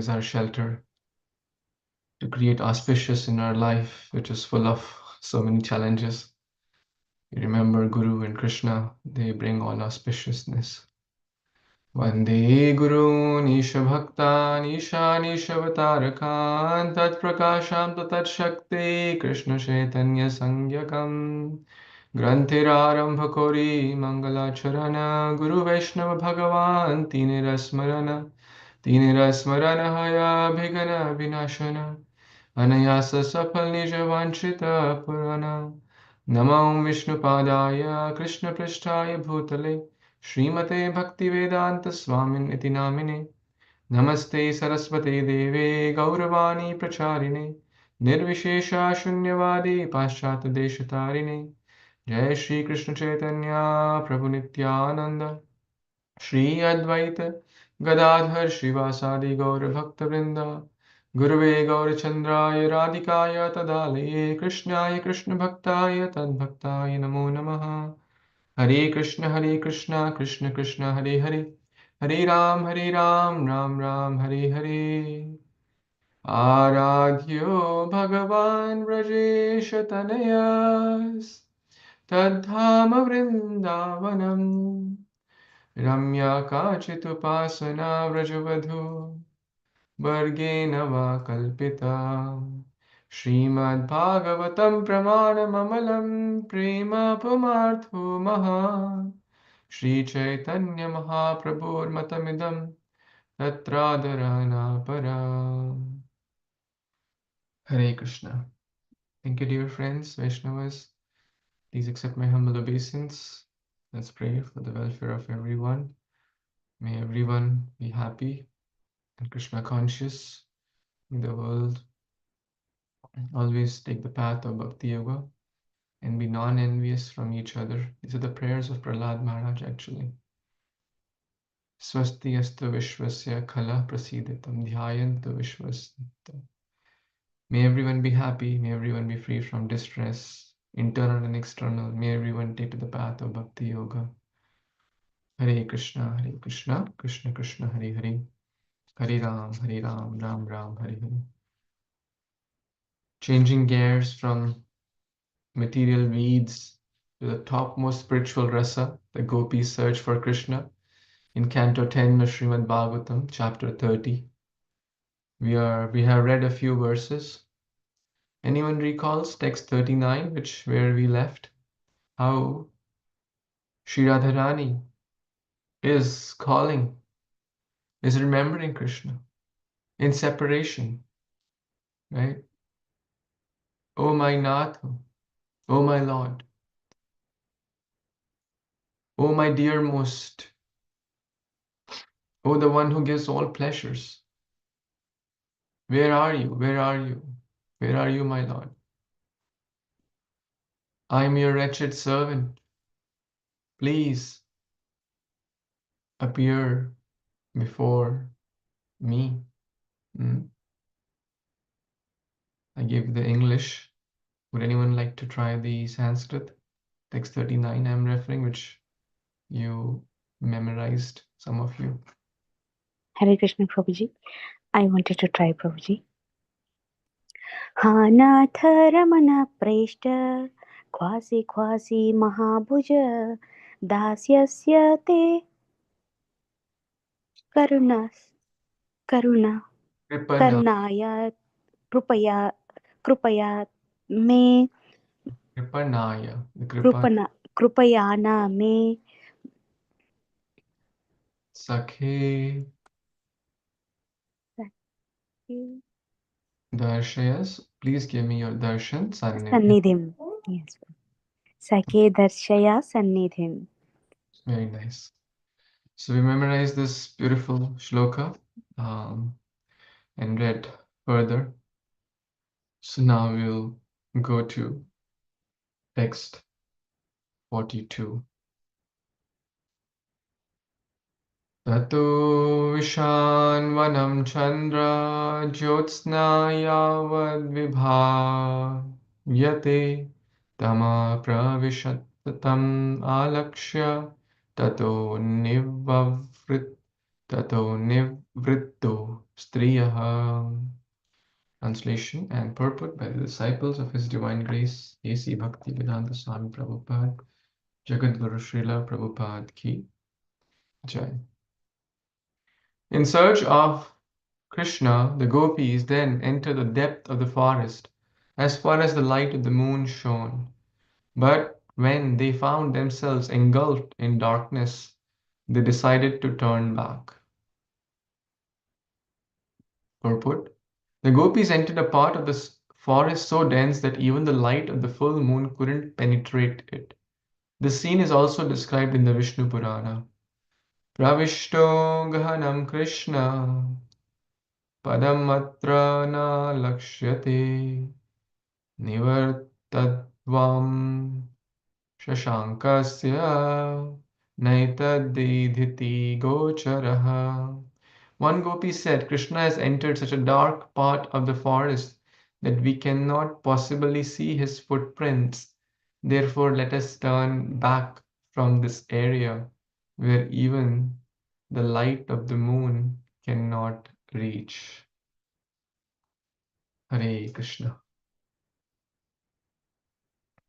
is our shelter, to create auspicious in our life, which is full of so many challenges. You remember Guru and Krishna, they bring all auspiciousness. Vande Gurun Isha Bhaktan Isha Nishavatarakam Tat Prakasham Tat Shakti Krishna Chaitanya Sangyakam Granthirarambha Kori Mangalacharana Guru Vaishnava Bhagavan Tinirasmarana Tinirasmarana Haya Bhigana Vinashana Anayasa Safal Nija Vanchita Purana Namam Vishnu Padaya Krishna Prishtaya Bhutale Srimate Bhaktivedanta Swamin iti namine Namaste Saraswate Deve Gauravani Pracharine Nirvishesha Shunyavadi Paschat Deshatarine Jai Shri Krishna Chaitanya Prabhu Nityananda Shri Advaita Gadadhar Shivasadi Gaura Bhakta Vrinda Gurave Gaura Chandraya Radhikaya Tadalaye Krishnaya Krishna Bhaktaya Tadbhaktaya Namo Namaha Hare Krishna, Krishna Krishna, Hare Hare, Hare Ram, Ram Ram, Hare Hare. Aradhyo Bhagavan Vrajesha Tanayas, Tadhama Vrindavanam, Ramya Kachitupasana Vrajavadhu, Vargena Va Kalpita. Śrīmad-Bhāgavatam pramanam prema pumartho maha Śrī Caitanya Mahāprabhu matamidam tatradharana para. Hare Krishna. Thank you, dear friends, Vaishnavas. Please accept my humble obeisance. Let's pray for the welfare of everyone. May everyone be happy and Krishna conscious. May the world always take the path of Bhakti Yoga and be non-envious from each other. These are the prayers of Prahlad Maharaj actually. Swasti astu vishwasya khala prasiditam dhyayantu vishwasya. May everyone be happy, may everyone be free from distress, internal and external. May everyone take to the path of Bhakti Yoga. Hare Krishna, Krishna Krishna, Hare Hare. Hare Ram, Ram Ram, Hare Hare. Changing gears from material weeds to the topmost spiritual rasa, the Gopis search for Kṛṣṇa. In Canto 10 of Śrīmad-Bhāgavatam, chapter 30, we have read a few verses. Anyone recalls text 39, where we left? How Shri Radharani is calling, is remembering Kṛṣṇa in separation, right? Oh my Nath, oh my Lord, oh my dearmost, oh the one who gives all pleasures. Where are you? Where are you? Where are you, my Lord? I am your wretched servant. Please appear before me. I gave the English. Would anyone like to try the Sanskrit? Text 39 I'm referring, which you memorized, some of you. Hare Krishna, Prabhuji. I wanted to try, Prabhuji. Hanatha Ramana Preshta Kwasi Kwasi Mahabhuja Dasyasya Te Karunaya Krupaya Me Krupayana Me Sakhe Darshayas. Please give me your darshan Sannidhim. Yes. Sakhe Darshaya Sannidhim. Very nice. So we memorized this beautiful shloka and read further. So now we'll go to text 42. Tato Vishan Vanam Chandra Jyotsna Yavad Vibhavyate Tama Pravishat Tam Alakshya Tato Nivritto Striyaha. Translation and purport by the disciples of His Divine Grace, A.C. Bhaktivedanta Swami Prabhupada, Jagadguru Srila Prabhupada Ki Jai. In search of Kṛṣṇa, the Gopis then enter the depth of the forest as far as the light of the moon shone. But when they found themselves engulfed in darkness, they decided to turn back. Purport: the Gopis entered a part of the forest so dense that even the light of the full moon couldn't penetrate it. This scene is also described in the Vishnu Purana. Pravishto gahanam Kṛṣṇa padam atra na lakshyate nivartadvam shashankasya naitadidhiti gocharaha. One Gopi said, Krishna has entered such a dark part of the forest that we cannot possibly see his footprints. Therefore, let us turn back from this area where even the light of the moon cannot reach. Hare Krishna.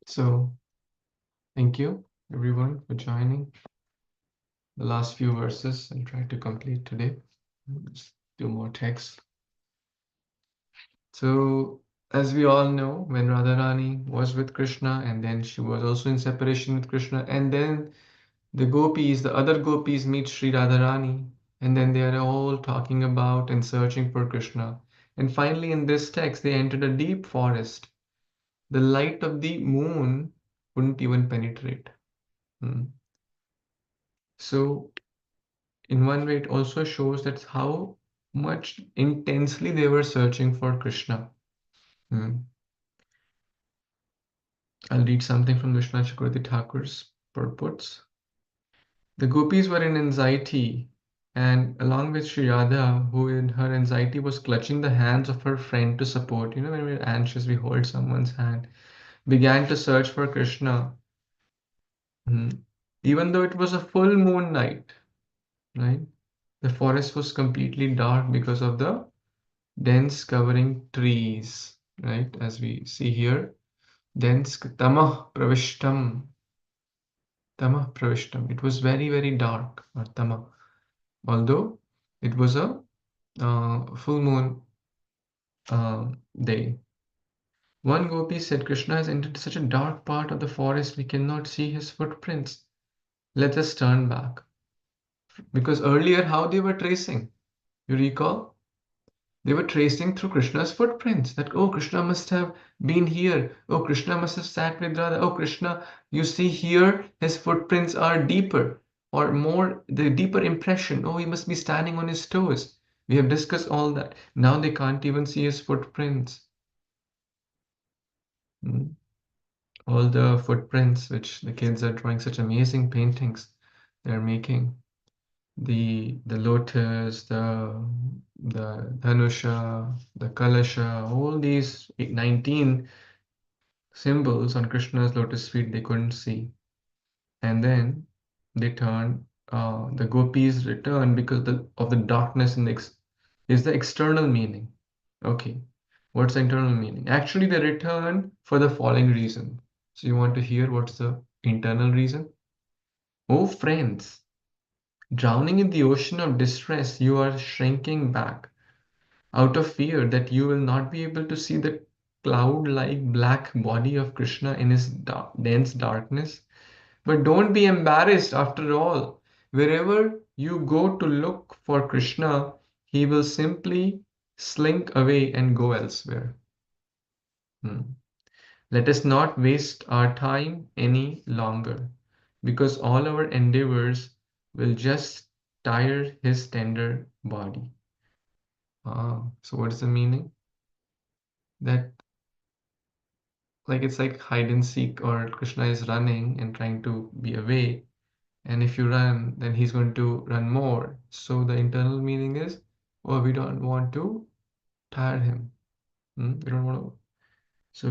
So, thank you everyone for joining. The last few verses I'll try to complete today. Just two more texts. So, as we all know, when Radharani was with Krishna, and then she was also in separation with Krishna, and then the Gopis, the other Gopis meet Sri Radharani, and then they are all talking about and searching for Krishna. And finally, in this text, they entered a deep forest. The light of the moon wouldn't even penetrate. So, in one way, it also shows that how much intensely they were searching for Krishna. I'll read something from Vishwanath Chakravarti Thakur's purports. The Gopis were in anxiety, and along with Sri Radha, who in her anxiety was clutching the hands of her friend to support, when we're anxious, we hold someone's hand, began to search for Krishna. Even though it was a full moon night, right? The forest was completely dark because of the dense covering trees, right? As we see here, dense tamah pravishtam. Tamah pravishtam. It was very, very dark, or tamah. Although it was a full moon day. One Gopi said, Krishna has entered such a dark part of the forest, we cannot see his footprints. Let us turn back. Because earlier, how they were tracing? You recall? They were tracing through Krishna's footprints. That, oh, Krishna must have been here. Oh, Krishna must have sat with Radha. Oh, Krishna, you see here, his footprints are deeper or more, the deeper impression. Oh, he must be standing on his toes. We have discussed all that. Now they can't even see his footprints. All the footprints, which the kids are drawing such amazing paintings they're making. The lotus, the dhanusha, the kalasha, all these 19 symbols on Krishna's lotus feet they couldn't see. And then they turned, the gopis returned because of the darkness in is the external meaning. Okay, what's the internal meaning? Actually, they returned for the following reason. So you want to hear what's the internal reason? Oh, friends, drowning in the ocean of distress, you are shrinking back out of fear that you will not be able to see the cloud-like black body of Krishna in his dense darkness. But don't be embarrassed after all. Wherever you go to look for Krishna, he will simply slink away and go elsewhere. Let us not waste our time any longer, because all our endeavors will just tire his tender body. So what is the meaning? That it's like hide and seek, or Krishna is running and trying to be away. And if you run, then he's going to run more. So the internal meaning is, oh, we don't want to tire him. We don't want to. So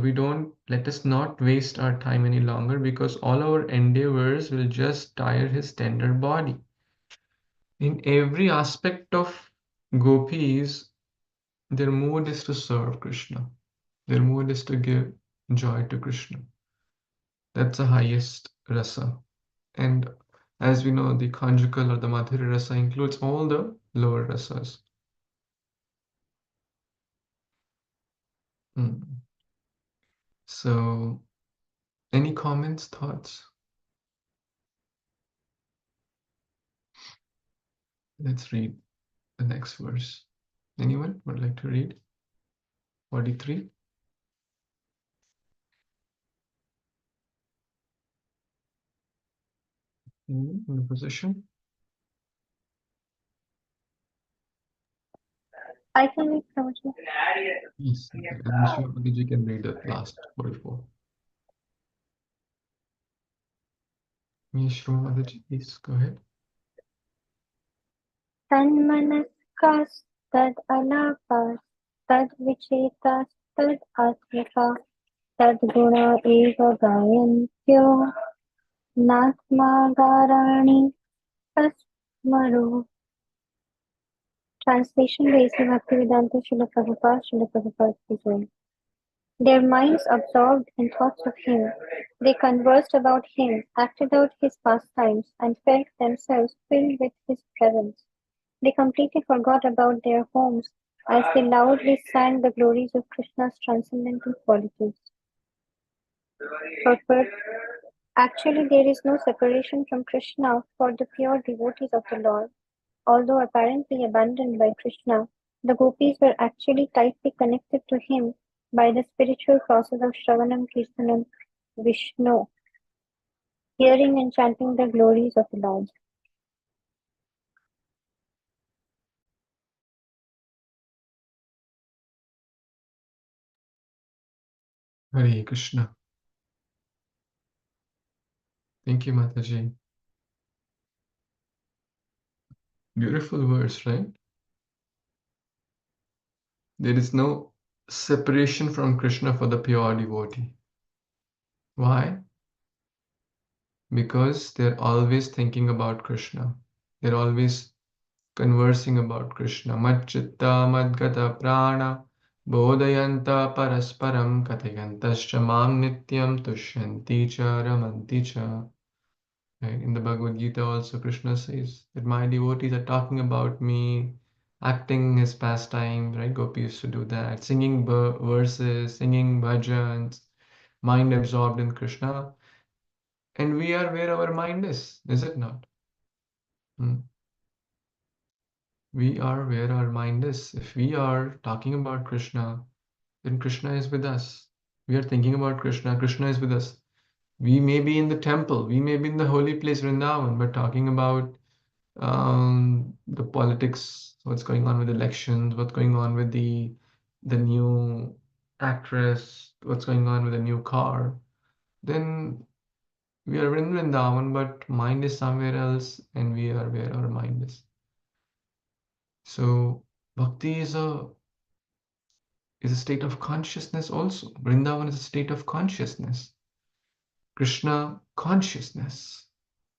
let us not waste our time any longer, because all our endeavors will just tire his tender body. In every aspect of gopis, Their mood is to serve Krishna. Their mood is to give joy to Krishna. That's the highest rasa. And as we know, the conjugal or the madhurya rasa includes all the lower rasas. So, any comments, thoughts? Let's read the next verse. Anyone would like to read? 43. In the position? I can read, Prabhuji. Yes. And Shri can read the last 44. Yes, Shri Mataji, please go ahead. Tanmanaskas tad alapas tad vichetas tad atmika tad guna eva gayantyo natmagarani tasmaro. Translation by Sri Bhaktivedanta Srila Prabhupada is doing. Their minds absorbed in thoughts of him, they conversed about him, acted out his pastimes, and felt themselves filled with his presence. They completely forgot about their homes as they loudly sang the glories of Krishna's transcendental qualities. Purport. Actually, there is no separation from Krishna for the pure devotees of the Lord. Although apparently abandoned by Krishna, the Gopis were actually tightly connected to him by the spiritual process of Shravanam, Kirtanam, Vishnu, hearing and chanting the glories of the Lord. Hare Krishna. Thank you, Mataji. Beautiful verse, right? There is no separation from Krishna for the pure devotee. Why? Because they're always thinking about Krishna. They're always conversing about Krishna. Madchitta madgata prana bodhayanta parasparam kathayantascha mam nityam tushyanti cha ramanti cha. Right? In the Bhagavad Gita also Krishna says that my devotees are talking about me, acting his pastime, right? Gopis used to do that, singing verses, singing bhajans, mind absorbed in Krishna. And we are where our mind is it not? We are where our mind is. If we are talking about Krishna, then Krishna is with us. We are thinking about Krishna, Krishna is with us. We may be in the temple, we may be in the holy place, Vrindavan, but talking about the politics, what's going on with elections, what's going on with the new actress, what's going on with the new car, then we are in Vrindavan, but mind is somewhere else, and we are where our mind is. So bhakti is a state of consciousness also. Vrindavan is a state of consciousness. Krishna consciousness.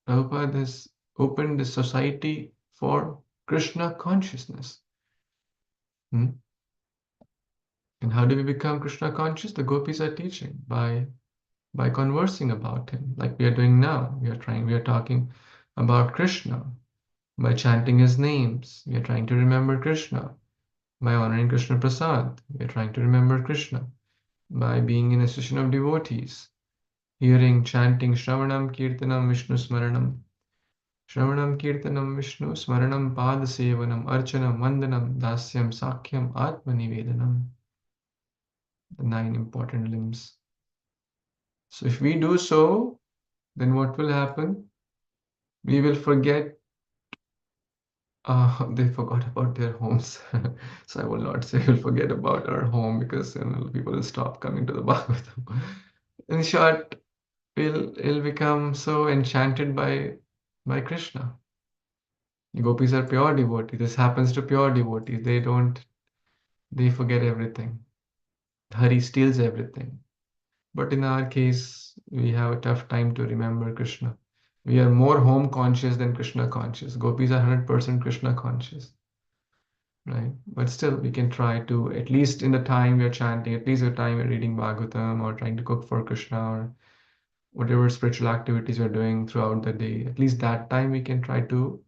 Prabhupada has opened the society for Krishna consciousness. And how do we become Krishna conscious? The gopis are teaching by conversing about him, like we are doing now. We are talking about Krishna. By chanting his names, we are trying to remember Krishna. By honoring Krishna Prasad, we are trying to remember Krishna. By being in a session of devotees, hearing, chanting Shravanam, Kirtanam, Vishnu Smaranam. Shravanam, Kirtanam, Vishnu Smaranam, Padasevanam, Archanam, Vandanam, Dasyam, Sakyam, Atmanivedanam. The 9 important limbs. So if we do so, then what will happen? We will forget. They forgot about their homes. So I will not say we'll forget about our home, because people will stop coming to the Bhagavatam. In short, we'll become so enchanted by Krishna. Gopis are pure devotees. This happens to pure devotees. They forget everything. Hari steals everything. But in our case, we have a tough time to remember Krishna. We are more home conscious than Krishna conscious. Gopis are 100% Krishna conscious. right? But still, we can try to, at least in the time we are chanting, at least the time we're reading Bhagavatam or trying to cook for Kṛṣṇa or whatever spiritual activities we're doing throughout the day, at least that time we can try to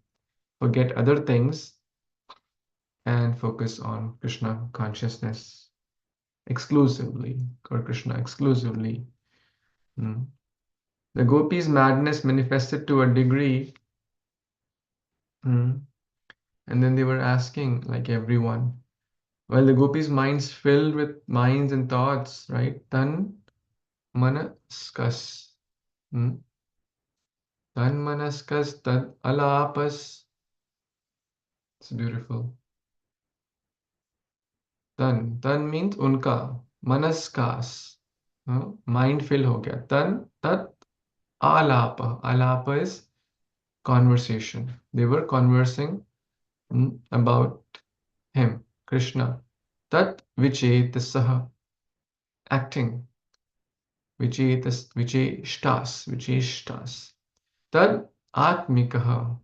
forget other things and focus on Kṛṣṇa consciousness exclusively, or Kṛṣṇa exclusively. The gopis' madness manifested to a degree, and then they were asking, like everyone, well, the gopis' minds filled with minds and thoughts, right? Tan manaskas. Tan manaskas tad alapas. It's beautiful. Tan means unka. Manaskas. Mind fill ho gaya. Tan tat alapa. Alapa is conversation. They were conversing about him, Kṛṣṇa. Tat vichetasaha. Acting. Vicheshtas. Tad atmikaha.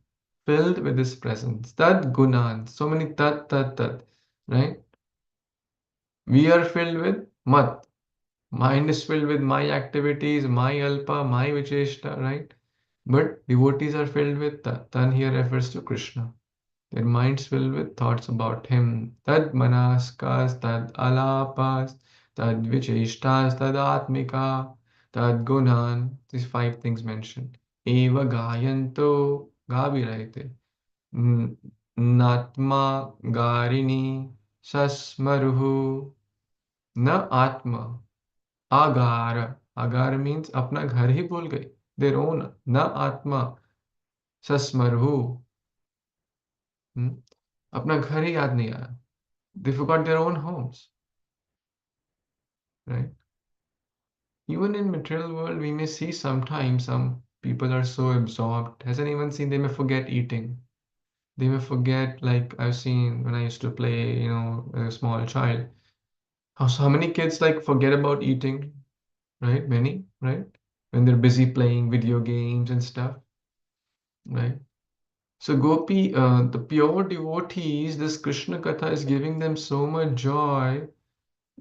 Filled with his presence. Tad gunan. So many tat, right? We are filled with mat. Mind is filled with my activities, my alpa, my vicheshta, right? But devotees are filled with tat. Tan here refers to Kṛṣṇa. Their minds filled with thoughts about him. Tad manaskas, tad alapas, tad vicheshtas, tad atmika, tad gunan. These 5 things mentioned. Eva gayanto, गा भी रहे थे. Natma garini sasmaruhu. Na atma. Agara. Agara means अपना घर ही भूल गए. Their own. Na atma. Sasmaruhu. अपना घर ही याद नहीं आया. They forgot their own homes. Right? Even in material world, we may see sometimes some people are so absorbed. Has anyone seen they may forget eating? They may forget, like I've seen when I used to play, as a small child. How many kids like forget about eating, right? Many, right? When they're busy playing video games and stuff, right? So Gopi, the pure devotees, this Krishna Katha is giving them so much joy.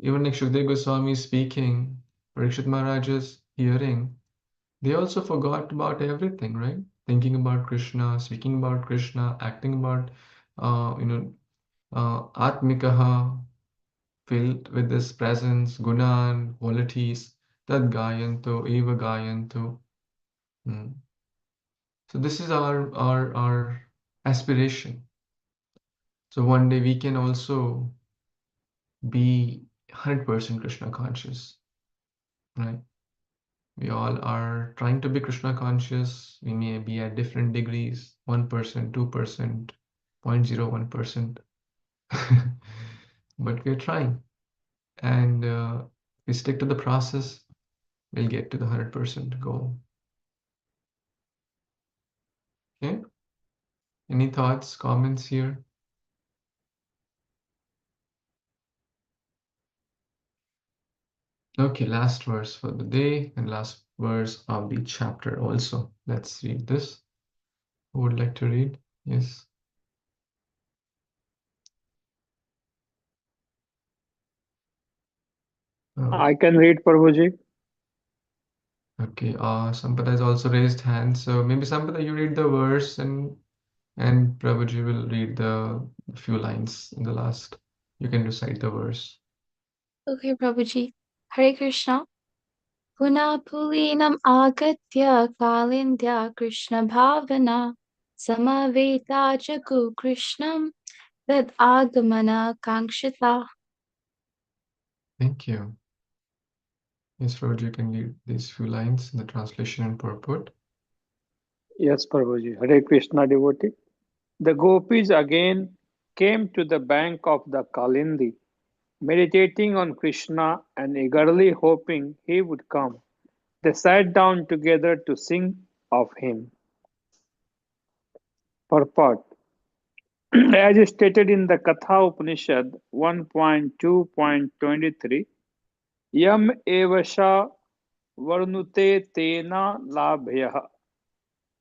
Even like Shukdev Goswami is speaking, Parikshit Maharaj is hearing. They also forgot about everything, right? Thinking about Krishna, speaking about Krishna, acting about, Atmikaha, filled with this presence, gunan, qualities, tad gayanto, eva gayanto. So this is our aspiration. So one day we can also be 100% Krishna conscious, right? We all are trying to be Krishna conscious. We may be at different degrees, 1%, 2%, 0.01%. But we're trying. And we stick to the process, we'll get to the 100% goal. Okay? Any thoughts, comments here? Okay, last verse for the day and last verse of the chapter also. Let's read this. Who would like to read? Yes. I can read, Prabhuji. Okay, Sampada has also raised hands. So maybe Sampada, you read the verse and Prabhuji will read the few lines in the last. You can recite the verse. Okay, Prabhuji. Hare Krishna. Punapulinam agatya kalindya Krishna bhavana samaveta jagu Krishnam tad agamana kankshita. Thank you. Yes, Prabhuji, you can read these few lines in the translation and purport. Yes, Prabhuji. Hare Krishna, devotee. The gopis again came to the bank of the Kalindi, meditating on Krishna and eagerly hoping he would come. They sat down together to sing of him. Purport. As stated in the Katha Upanishad 1.2.23, Yam evasha varnute tena labhyah.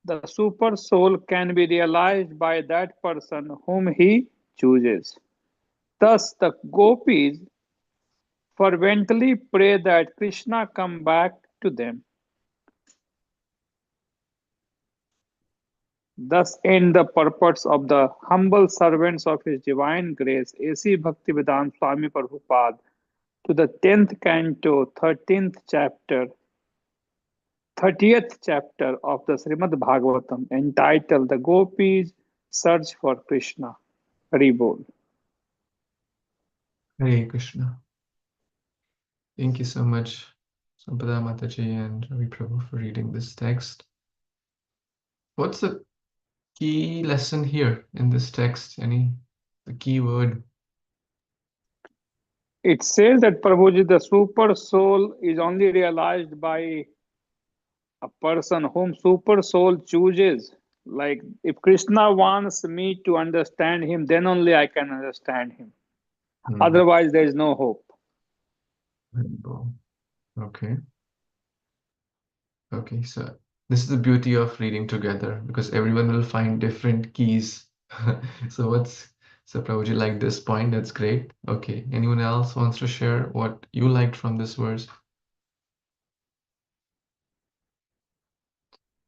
The super soul can be realized by that person whom he chooses. Thus, the gopis fervently pray that Krishna come back to them. Thus end the purports of the humble servants of His Divine Grace, A.C. Bhaktivedanta Swami Prabhupada, to the 10th canto, 13th chapter, 30th chapter of the Śrīmad-Bhāgavatam, entitled The Gopis Search for Krishna. Hari Bol. Hare Krishna. Thank you so much, Sampada Mataji and Ravi Prabhu, for reading this text. What's the key lesson here in this text? The key word? It says that, Prabhuji, the super soul is only realized by a person whom super soul chooses. Like, if Krishna wants me to understand him, then only I can understand him. Otherwise, there is no hope. Okay. Okay, so this is the beauty of reading together, because everyone will find different keys. So Prabhuji liked this point. That's great. Okay, anyone else wants to share what you liked from this verse?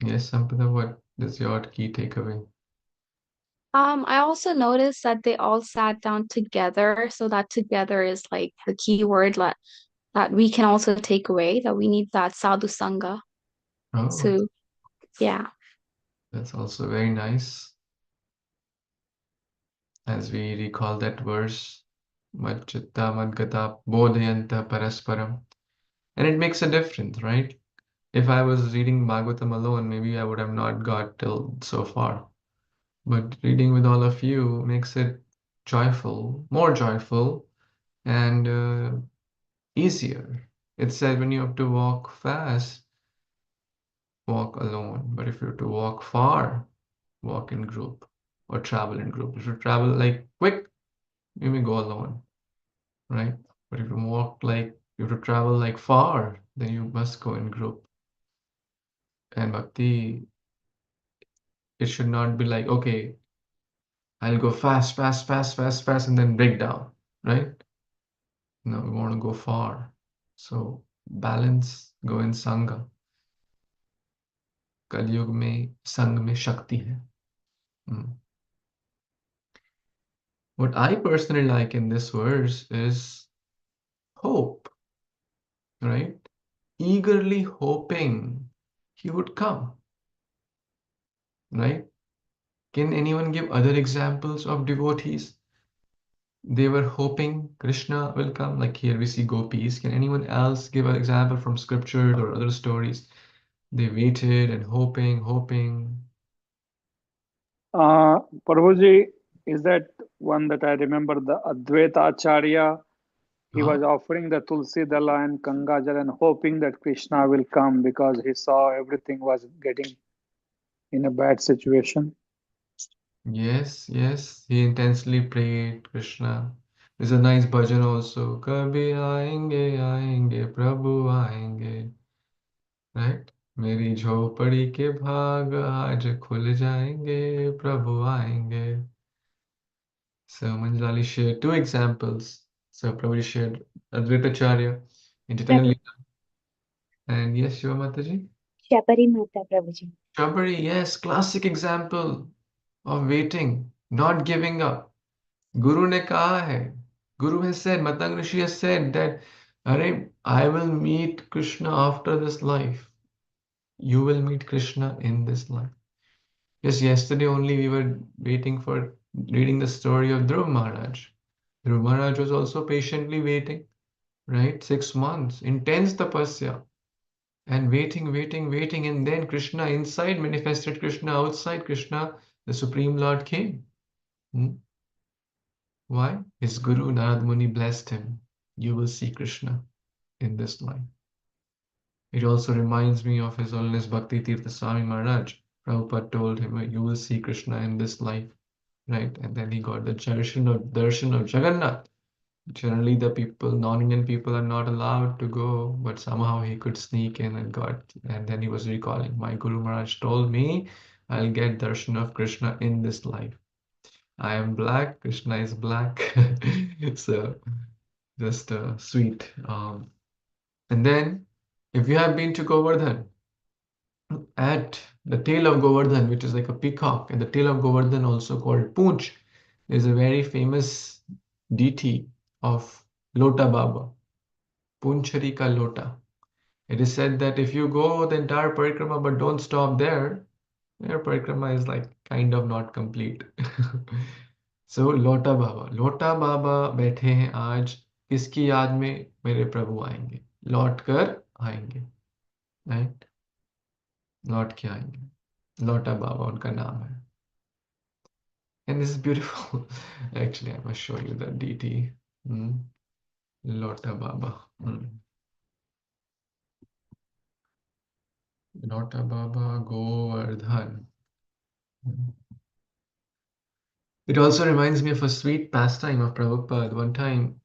Yes, Sampada, what is your key takeaway? I also noticed that they all sat down together, so that together is like the key word that we can also take away, that we need that sadhu sangha. Oh, So, yeah. that's also very nice. As we recall that verse, Madchitta Madgata Bodhayanta Parasparam. And it makes a difference, right? If I was reading Bhagavatam alone, maybe I would have not got till so far. But reading with all of you makes it joyful, more joyful, and easier. It said when you have to walk fast, walk alone. But if you have to walk far, walk in group or travel in group. If you travel like quick, you may go alone, right? But if you have to travel like far, then you must go in group. And bhakti, it should not be like, okay, I'll go fast, fast, fast, fast, fast, and then break down, right? No, we want to go far. So balance, go in Sangha. कलयुग में संग में शक्ति है. What I personally like in this verse is hope, right? Eagerly hoping he would come, right? Can anyone give other examples of devotees? They were hoping Krishna will come, like here we see Gopis. Can anyone else give an example from scripture or other stories? They waited and hoping. Prabhuji, is that one that I remember, the Advaita Acharya? He was offering the Tulsi Dala and Gangajal and hoping that Krishna will come because he saw everything was getting in a bad situation. Yes, he intensely prayed Krishna. There's a nice bhajan also. Kabhi aayenge, Prabhu aayenge. Right? मेरी झोपड़ी के भाग आज खुल जाएंगे, प्रभु आएंगे. So Manjali shared two examples. So Prabhuji shared Advaita Acharya in Chaitanya Leela. And yes, Shiva Mataji? Shabari Mata, Prabhuji. Shabari, yes, classic example of waiting, not giving up. Guru ne kaha hai, Guru has said, Matang Rishi has said that, I will meet Krishna after this life. You will meet Krishna in this life. Yes, yesterday only we were waiting for reading the story of Dhruv Maharaj. Dhruv Maharaj was also patiently waiting, right? 6 months, intense tapasya, and waiting, and then Krishna inside manifested Krishna, outside Krishna, the Supreme Lord came. Why? His Guru Narad Muni blessed him. You will see Krishna in this life. It also reminds me of His Holiness Bhakti Tirtha Swami Maharaj. Prabhupada told him, you will see Krishna in this life, right? And then he got the darshan of Jagannath. Generally, the people, non-Indian people, are not allowed to go, but somehow he could sneak in and got. And then he was recalling, my Guru Maharaj told me I'll get darshan of Krishna in this life. I am black, Kṛṣṇa is black. So just sweet. And then if you have been to Govardhan, at the tail of Govardhan, which is like a peacock, and the tail of Govardhan, also called Poonch, is a very famous deity of Lota Baba, Poonchari ka Lota. It is said that if you go the entire parikrama but don't stop there, your parikrama is like kind of not complete. So Lota Baba बैठे हैं आज, किसकी याद में? मेरे प्रभु आएंगे, लौट कर आएंगे, right? लौट के आएंगे, लोटा बाबा उनका नाम है. And this is beautiful. Actually, I must show you the deity. Lota Baba. Lota Baba Govardhan. It also reminds me of a sweet pastime of Prabhupada. One time,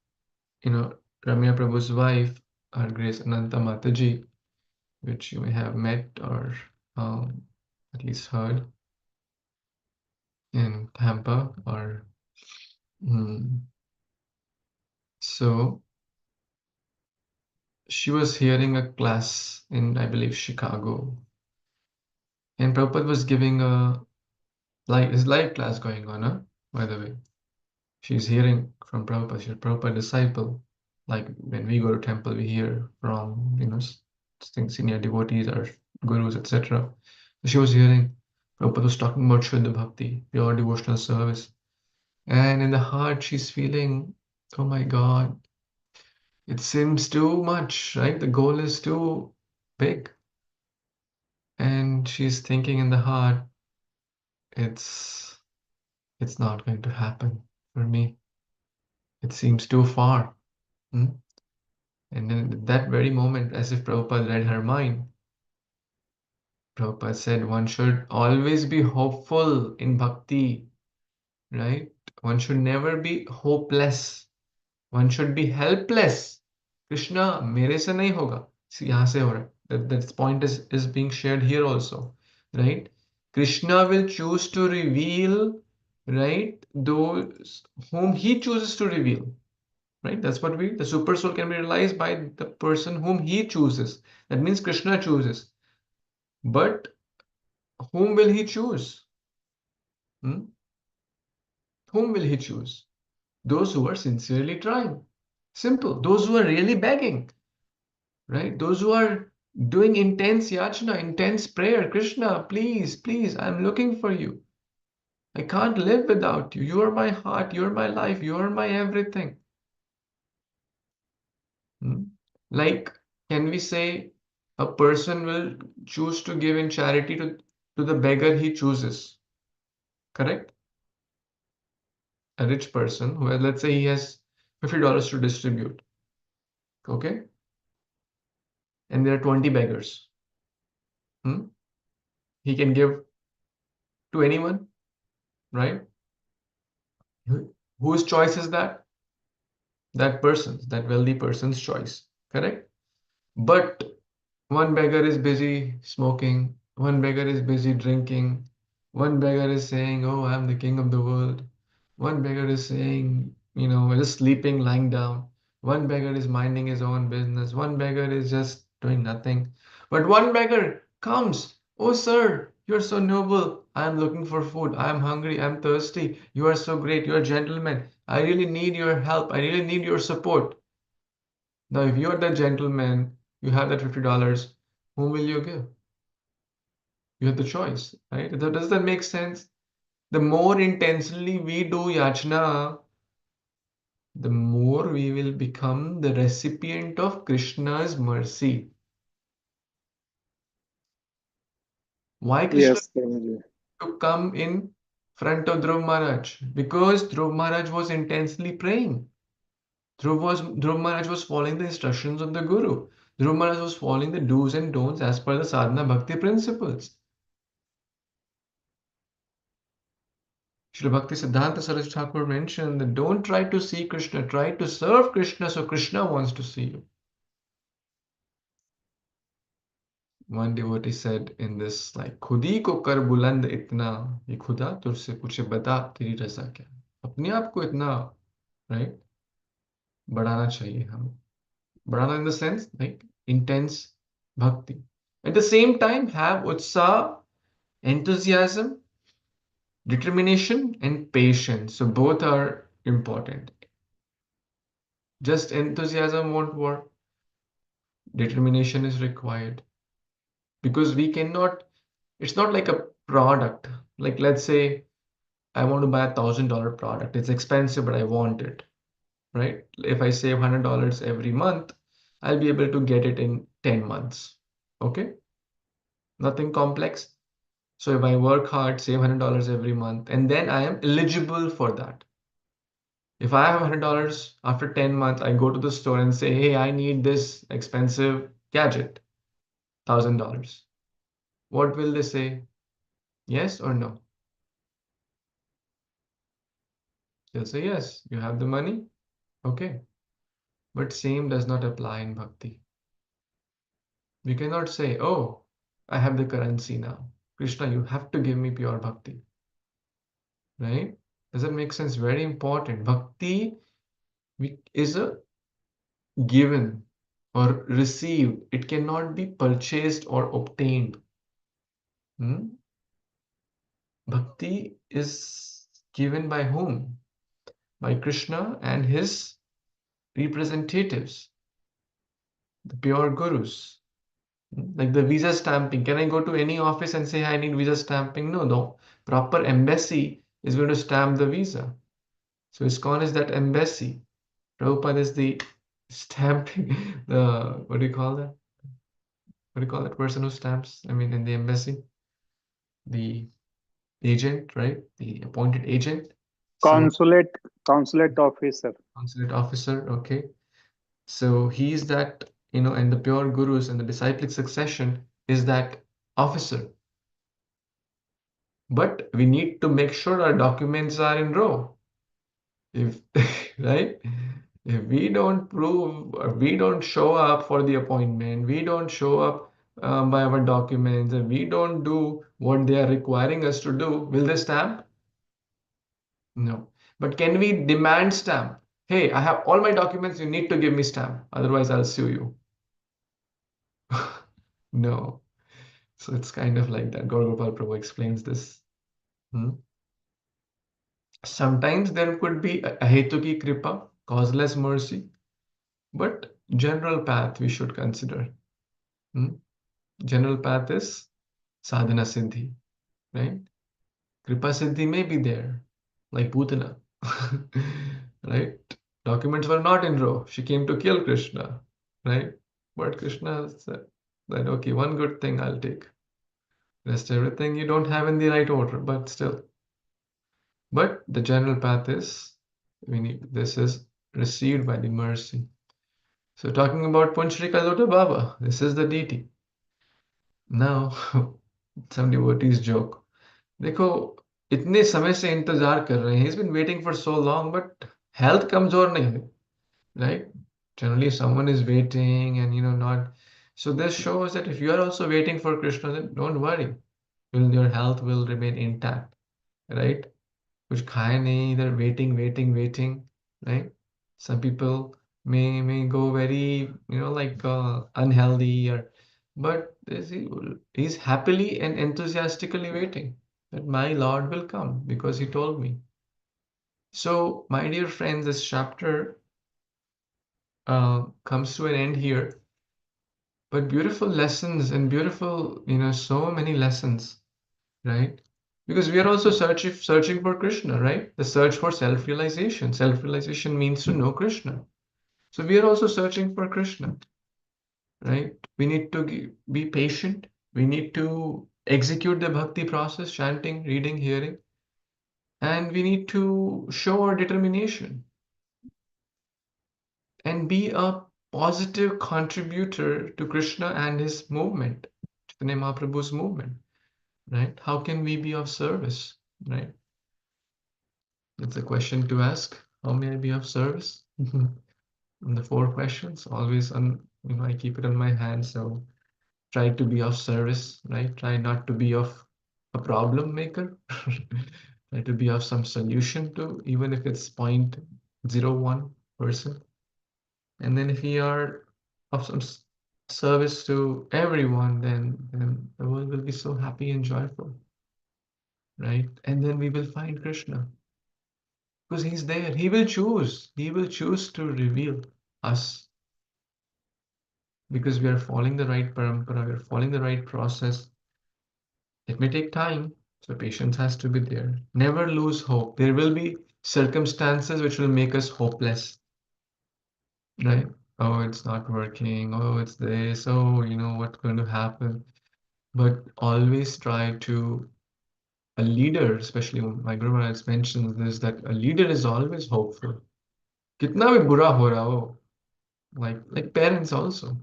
Ramya Prabhu's wife, our Grace Ananta Mataji, which you may have met or at least heard in Tampa, or so she was hearing a class in, I believe, Chicago, and Prabhupada was giving his live class going on, by the way. She's hearing from Prabhupada. She's a Prabhupada disciple. Like when we go to temple, we hear from, senior devotees or gurus, etc. So she was hearing Prabhupada was talking about Shuddha Bhakti, pure devotional service. And in the heart, she's feeling, oh my God, it seems too much, right? The goal is too big. And she's thinking in the heart, it's not going to happen for me. It seems too far. And then at that very moment, as if Prabhupada read her mind, Prabhupada said, one should always be hopeful in bhakti, right? One should never be hopeless. One should be helpless. Krishna, mere se nahi hoga. See, yahan se ho raha. That point is being shared here also, right? Krishna will choose to reveal, right, those whom he chooses to reveal, right? That's what the super soul can be realized by the person whom he chooses. That means Krishna chooses. But whom will he choose? Whom will he choose? Those who are sincerely trying. Simple. Those who are really begging, right? Those who are doing intense yachna, intense prayer. Krishna, please, please, I'm looking for you. I can't live without you. You are my heart. You are my life. You are my everything. Like, can we say a person will choose to give in charity to the beggar he chooses? Correct? A rich person who has, let's say he has $50 to distribute. Okay? And there are 20 beggars. He can give to anyone, right? Whose choice is that? That person's, that wealthy person's choice. Correct? But one beggar is busy smoking, one beggar is busy drinking, one beggar is saying, oh, I'm the king of the world. One beggar is saying, just sleeping, lying down. One beggar is minding his own business. One beggar is just doing nothing. But one beggar comes, oh, sir, you're so noble. I'm looking for food. I'm hungry. I'm thirsty. You are so great. You're a gentleman. I really need your help. I really need your support. Now, if you're the gentleman, you have that $50, whom will you give? You have the choice, right? Does that make sense? The more intensely we do yachna, the more we will become the recipient of Krishna's mercy. Why Krishna Yes, Prabhuji. to come in front of Dhruv Maharaj? Because Dhruv Maharaj was intensely praying. Dhruv Maharaj was following the instructions of the Guru. Dhruv Maharaj was following the do's and don'ts as per the sadhana bhakti principles. Srila Bhakti Siddhanta Saraswati Thakur mentioned that don't try to see Krishna, try to serve Krishna, so Krishna wants to see you. One devotee said in this, like, खुदी को कर बुलंद इतना, ये खुदा तुझसे पूछे बता तेरी रजा क्या है. अपने आप को इतना, right, बढ़ाना चाहिए हमें. बढ़ाना in the sense like intense bhakti. At the same time, have utsaha, enthusiasm, determination, and patience. So both are important. Just enthusiasm won't work. Determination is required because we cannot. It's not like a product. Like let's say I want to buy $1,000 product. It's expensive, but I want it. Right? If I save $100 every month, I'll be able to get it in 10 months. Okay? Nothing complex. So if I work hard, save $100 every month, and then I am eligible for that. If I have $100 after 10 months, I go to the store and say, hey, I need this expensive gadget, $1,000. What will they say? Yes or no? They'll say, yes, you have the money. Okay. But same does not apply in bhakti. You cannot say, oh, I have the currency now. Krishna, you have to give me pure bhakti. Right? Does that make sense? Very important. Bhakti is a given or received. It cannot be purchased or obtained. Bhakti is given by whom? By Krishna and his representatives, the pure gurus. Like the visa stamping. Can I go to any office and say I need visa stamping? No, no. Proper embassy is going to stamp the visa. So ISKCON is that embassy. Prabhupada is the stamping, the, what do you call that? What do you call that person who stamps? I mean, in the embassy? The agent, right? The appointed agent. Consulate officer. Consulate officer, okay. So he's that, and the pure gurus and the disciplic succession is that officer. But we need to make sure our documents are in row. If right? If we don't prove, or we don't show up for the appointment, we don't show up by our documents, and we don't do what they are requiring us to do, will they stamp? No. But can we demand stamp? Hey, I have all my documents, you need to give me stamp, otherwise I'll sue you. No. So it's kind of like that. Gaur Gopal Prabhu explains this. Sometimes there could be a hetuki kripa, causeless mercy, but general path we should consider. General path is sadhana siddhi, right? Kripa siddhi may be there, like Putana, right? Documents were not in row. She came to kill Kṛṣṇa, right? But Kṛṣṇa said that, okay, one good thing I'll take. Rest everything you don't have in the right order, but still. But the general path is, this is received by the mercy. So talking about Punchrika Lota Baba, this is the deity. Now, some devotees joke. देखो इतने समय से इंतजार कर रहे हैं. He's been waiting for so long, but health कमजोर नहीं हुई, right? Generally, someone is waiting and not. So this shows that if you are also waiting for Krishna, then don't worry. Your health will remain intact, right? कुछ खाए नहीं, they're waiting, right? Some people may go very, like unhealthy, but he's happily and enthusiastically waiting that my Lord will come because he told me. So, my dear friends, this chapter comes to an end here. But beautiful lessons and beautiful, so many lessons, right? Because we are also searching for Krishna, right? The search for self-realization. Self-realization means to know Krishna. So we are also searching for Krishna, right? We need to be patient. We need to execute the bhakti process, chanting, reading, hearing. And we need to show our determination and be a positive contributor to Krishna and his movement, Chaitanya Mahaprabhu's movement, right? How can we be of service, right? It's a question to ask. How may I be of service? And the 4 questions, always I keep it on my hand. So try to be of service, right? Try not to be of a problem maker. Try to be of some solution to, even if it's 0.01%. And then if we are of some service to everyone, then the world will be so happy and joyful, right? And then we will find Krishna because he's there. He will choose. He will choose to reveal us because we are following the right parampara, we are following the right process. It may take time, so patience has to be there. Never lose hope. There will be circumstances which will make us hopeless, right? Oh, it's not working. Oh, it's this. Oh, what's going to happen? But always try to, a leader, especially when my Guru Maharaj mentions this, that a leader is always hopeful. Kitna bhi bura ho raha ho, like parents also.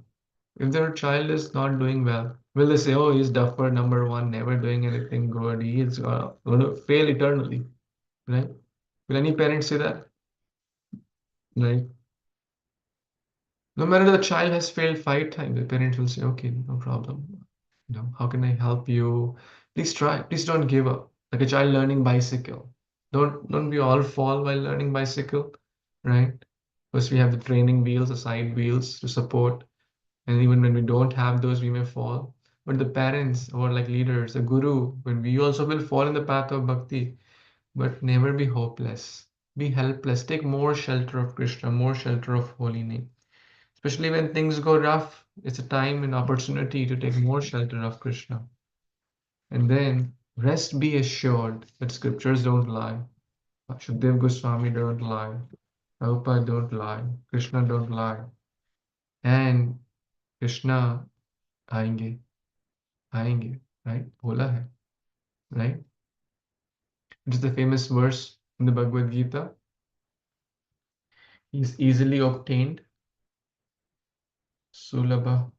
If their child is not doing well, will they say, oh, he's duffer number one, never doing anything good, he is going to fail eternally, right? Will any parent say that? Right? No matter the child has failed 5 times, the parents will say, okay, no problem. How can I help you? Please try. Please don't give up. Like a child learning bicycle. Don't we all fall while learning bicycle, right? First we have the training wheels, the side wheels to support. And even when we don't have those, we may fall. But the parents or like leaders, the guru, when we also will fall in the path of bhakti, but never be hopeless. Be helpless. Take more shelter of Krishna, more shelter of holy name. Especially when things go rough, it's a time and opportunity to take more shelter of Krishna. And then rest be assured that scriptures don't lie. Shukdev Goswami don't lie. Prabhupada don't lie. Krishna don't lie. And Krishna आएंगे आएंगे, right? बोला है, right? It is the famous verse in the Bhagavad Gita. He is easily obtained. Sulabha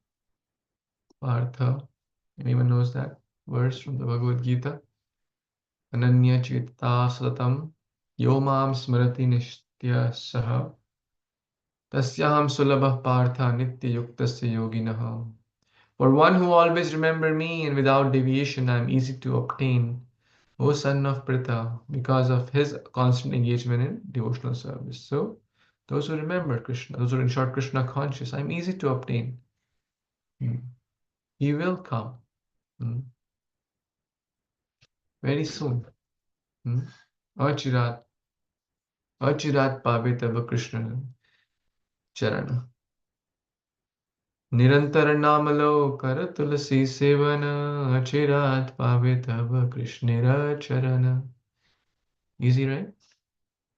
Partha. Anyone knows that verse from the Bhagavad Gita? Ananya Chitta Satam Yomam Smrati Nishtya Saha Tasyaham Sulabha Partha Nitya Yuktasya Yoginaha. For one who always remember me and without deviation I am easy to obtain. O son of Pritha, because of his constant engagement in devotional service. So, those who remember Krishna, those who are in short Krishna conscious, I'm easy to obtain. He will come very soon. Achirat Pave Tava Krishna Charana. Nirantar Namalo Kara Tulasi Sevana Achirat Pave Tava Krishnera Charana. Easy, right?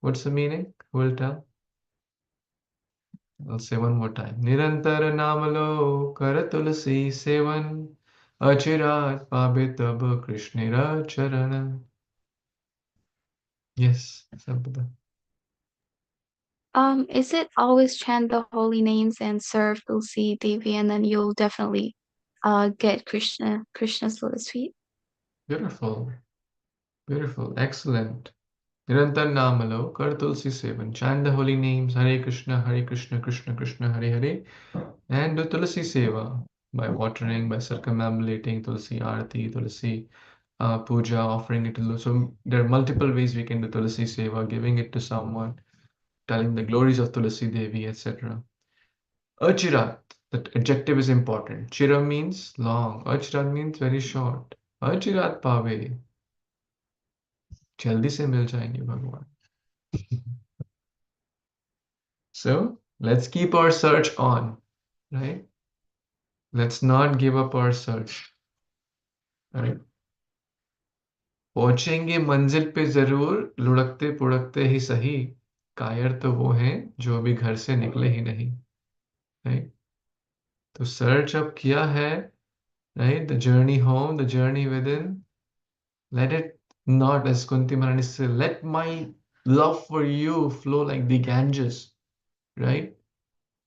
What's the meaning? Who will tell? I'll say one more time. Nirantar namalo kar tulsi sevan achirat pabe tab Krishnera charana. Yes, Sampata. Is it always chant the holy names and serve Tulsi Devi, and then you'll definitely get Krishna's lotus feet? Beautiful. Beautiful. Excellent. Nirantar namalo kar tulsi sevan. Chant the holy names Hare Krishna, Krishna Krishna, Hare Hare. And do tulsi seva by watering, by circumambulating tulsi arati, tulsi puja, offering it to. So there are multiple ways we can do tulsi seva, giving it to someone, telling the glories of Tulasi Devi, etc. Achirat, that adjective is important. Chira means long. Achirat means very short. Achirat pave. Jaldi se mil jayenge Bhagwan. So let's keep our search on, right? Let's not give up our search, right? पहुंचेंगे मंजिल पे जरूर लुढ़कते पुढ़कते ही सही कायर तो वो हैं जो अभी घर से निकले ही नहीं, right? तो सर्च अब किया है, right? The journey home, the journey within. Let it not, as Kunti Maharani said, let my love for you flow like the Ganges, right?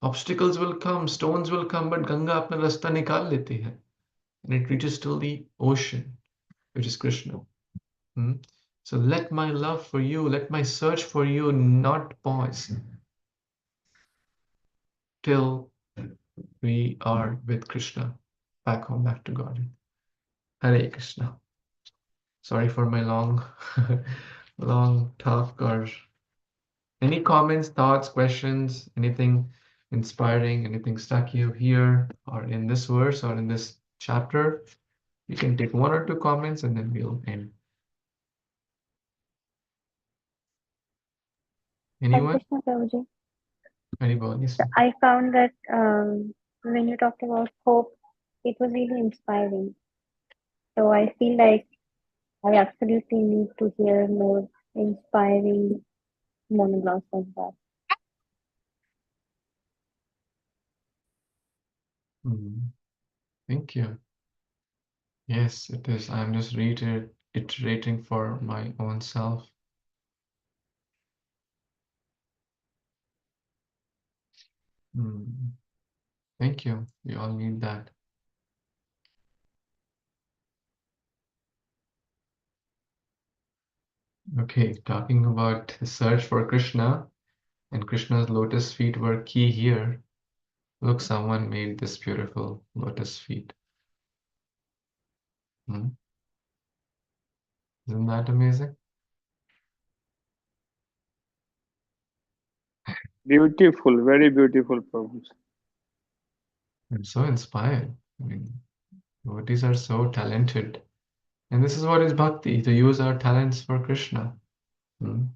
Obstacles will come, stones will come, but Ganga अपना रास्ता निकाल लेती है, and it reaches till the ocean, which is Krishna. So let my love for you, let my search for you not pause till we are with Krishna. back home, back to Godhead. Hare Krishna. Sorry for my long, long talk. Or any comments, thoughts, questions, anything inspiring, anything stuck you here or in this verse or in this chapter? You can take one or two comments and then we'll end. Hare Anyone? Krishna, Prabhuji. Anybody? So I found that when you talked about hope, it was really inspiring. So I feel like I absolutely need to hear more inspiring monologues like that. Thank you. Yes, it is. I'm just iterating for my own self. Thank you. We all need that. Okay, talking about the search for Krishna, and Krishna's lotus feet were key here. Look, someone made this beautiful lotus feet. Isn't that amazing? Beautiful, very beautiful, Prabhu. I'm so inspired. I mean, devotees are so talented. And this is what is bhakti, to use our talents for Krishna. To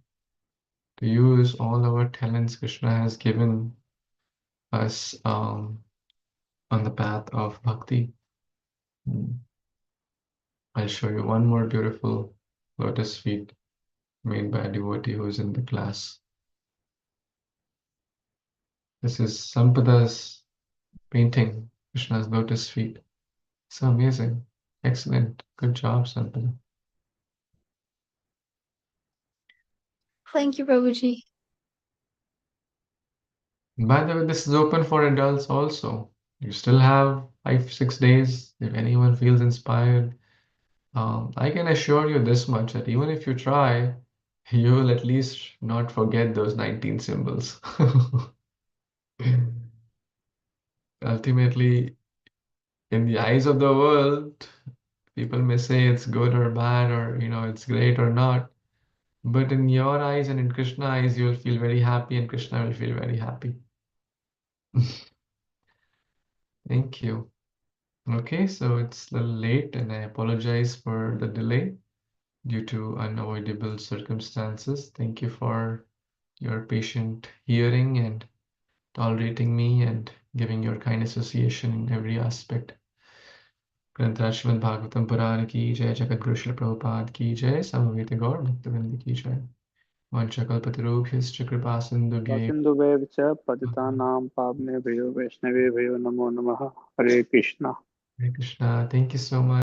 use all our talents Krishna has given us on the path of bhakti. I'll show you one more beautiful lotus feet made by a devotee who's in the class. This is Sampada's painting, Krishna's lotus feet. So amazing. Excellent. Good job, Sampada. Thank you, Prabhuji. By the way, this is open for adults also. You still have 5-6 days if anyone feels inspired. I can assure you this much, that even if you try, you will at least not forget those 19 symbols. Ultimately, in the eyes of the world, people may say it's good or bad, or it's great or not. But in your eyes and in Krishna's eyes, you'll feel very happy, and Krishna will feel very happy. Thank you. Okay, so it's a little late, and I apologize for the delay due to unavoidable circumstances. Thank you for your patient hearing and tolerating me and giving your kind association in every aspect. ग्रंथराज Shrimad Bhagavatam पुराण की जय, जगत गुरु श्रील प्रभुपाद की जय, समवेत गौर भक्तवृंद की जय। वंशकल्पतरुभ्यश्च कृपा सिन्धुभ्यैव सिन्धुभैव च पतितानां पावनेभ्यो वैष्णवेभ्यो नमो नमः। हरे Krishna. Hare Krishna. Thank you so much.